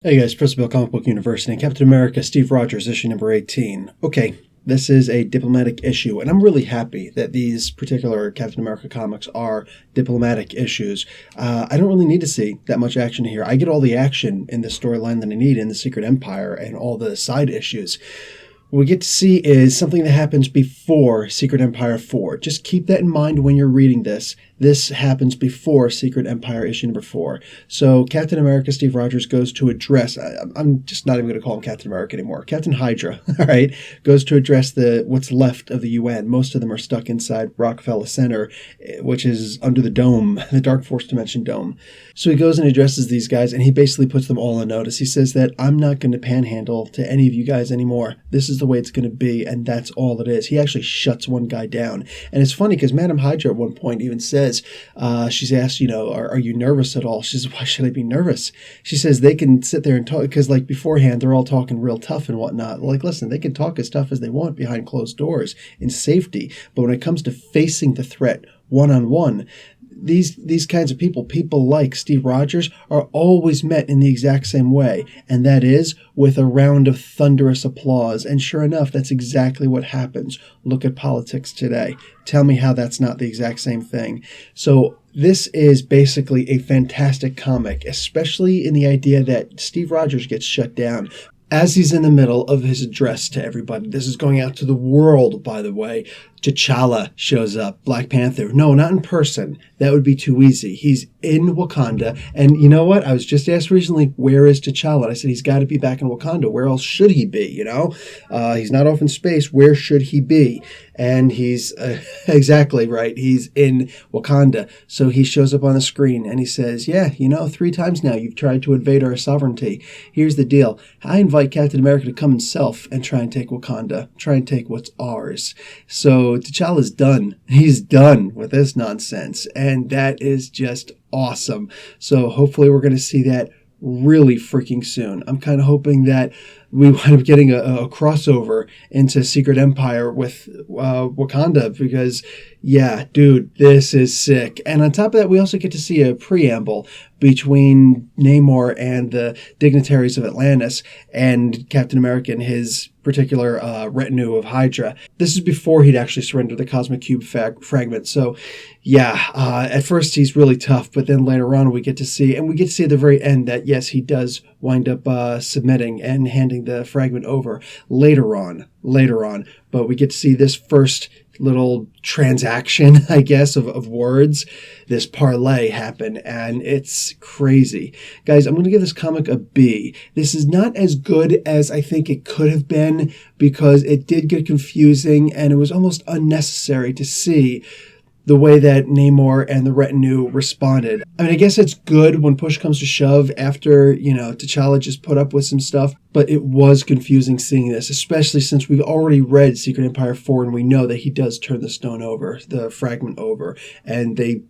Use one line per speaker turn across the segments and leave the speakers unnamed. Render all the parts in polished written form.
Hey guys, Professor Bill, Comic Book University, and Captain America, Steve Rogers, issue number 18. Okay, this is a diplomatic issue, and I'm really happy that these particular Captain America comics are diplomatic issues. I don't really need to see that much action here. I get all the action in the storyline that I need in the Secret Empire and all the side issues. What we get to see is something that happens before Secret Empire 4. Just keep that in mind when you're reading this. This happens before Secret Empire issue number 4. So Captain America Steve Rogers goes to address, I'm just not even going to call him Captain America anymore, Captain Hydra, all right, goes to address what's left of the UN. Most of them are stuck inside Rockefeller Center, which is under the dome, the Dark Force Dimension dome. So he goes and addresses these guys, and he basically puts them all on notice. He says that I'm not going to panhandle to any of you guys anymore. This is the way it's going to be, and that's all it is. He actually shuts one guy down. And it's funny because Madam Hydra at one point even says, she's asked, are you nervous at all? She says, why should I be nervous? She says they can sit there and talk, because like beforehand, they're all talking real tough and whatnot. Like, listen, they can talk as tough as they want behind closed doors in safety. But when it comes to facing the threat one-on-one, these kinds of people like Steve Rogers, are always met in the exact same way, and that is with a round of thunderous applause. And sure enough, that's exactly what happens. Look at politics today. Tell me how that's not the exact same thing. So this is basically a fantastic comic, especially in the idea that Steve Rogers gets shut down. As he's in the middle of his address to everybody, this is going out to the world, by the way, T'Challa shows up, Black Panther. No, not in person. That would be too easy. He's in Wakanda. And you know what? I was just asked recently, where is T'Challa? And I said, he's got to be back in Wakanda. Where else should he be, He's not off in space. Where should he be? And he's exactly right. He's in Wakanda. So he shows up on the screen and he says, 3 times now you've tried to invade our sovereignty. Here's the deal. I invite Captain America to come himself and try and take Wakanda. Try and take what's ours. So T'Challa's done. He's done with this nonsense. And that is just awesome. So hopefully we're going to see that really freaking soon. I'm kind of hoping that we wind up getting a crossover into Secret Empire with Wakanda because, dude, this is sick. And on top of that, we also get to see a preamble between Namor and the dignitaries of Atlantis and Captain America and his particular retinue of Hydra. This is before he'd actually surrendered the Cosmic Cube fragment. So, at first he's really tough, but then later on we get to see at the very end that, yes, he does wind up submitting and handing the fragment over later on. But we get to see this first little transaction, I guess, of words, this parlay happen, and it's crazy. Guys, I'm going to give this comic a B. This is not as good as I think it could have been because it did get confusing and it was almost unnecessary to see the way that Namor and the retinue responded. I mean, I guess it's good when push comes to shove after, T'Challa just put up with some stuff, but it was confusing seeing this, especially since we've already read Secret Empire 4 and we know that he does turn the fragment over, and they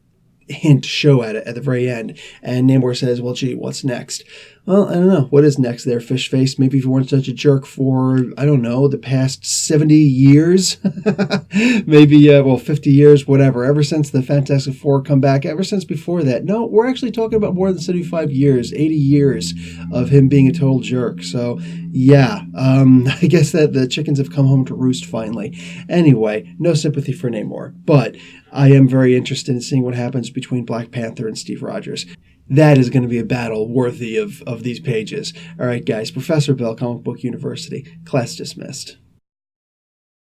show at it at the very end. And Namor says, well, gee, what's next? Well, I don't know. What is next there, fish face? Maybe if you weren't such a jerk for, I don't know, the past 70 years? Maybe, 50 years, whatever. Ever since the Fantastic Four come back, ever since before that. No, we're actually talking about more than 75 years, 80 years of him being a total jerk. So, I guess that the chickens have come home to roost finally. Anyway, no sympathy for Namor. But I am very interested in seeing what happens between Black Panther and Steve Rogers. That is going to be a battle worthy of these pages. All right, guys. Professor Bill, Comic Book University. Class dismissed.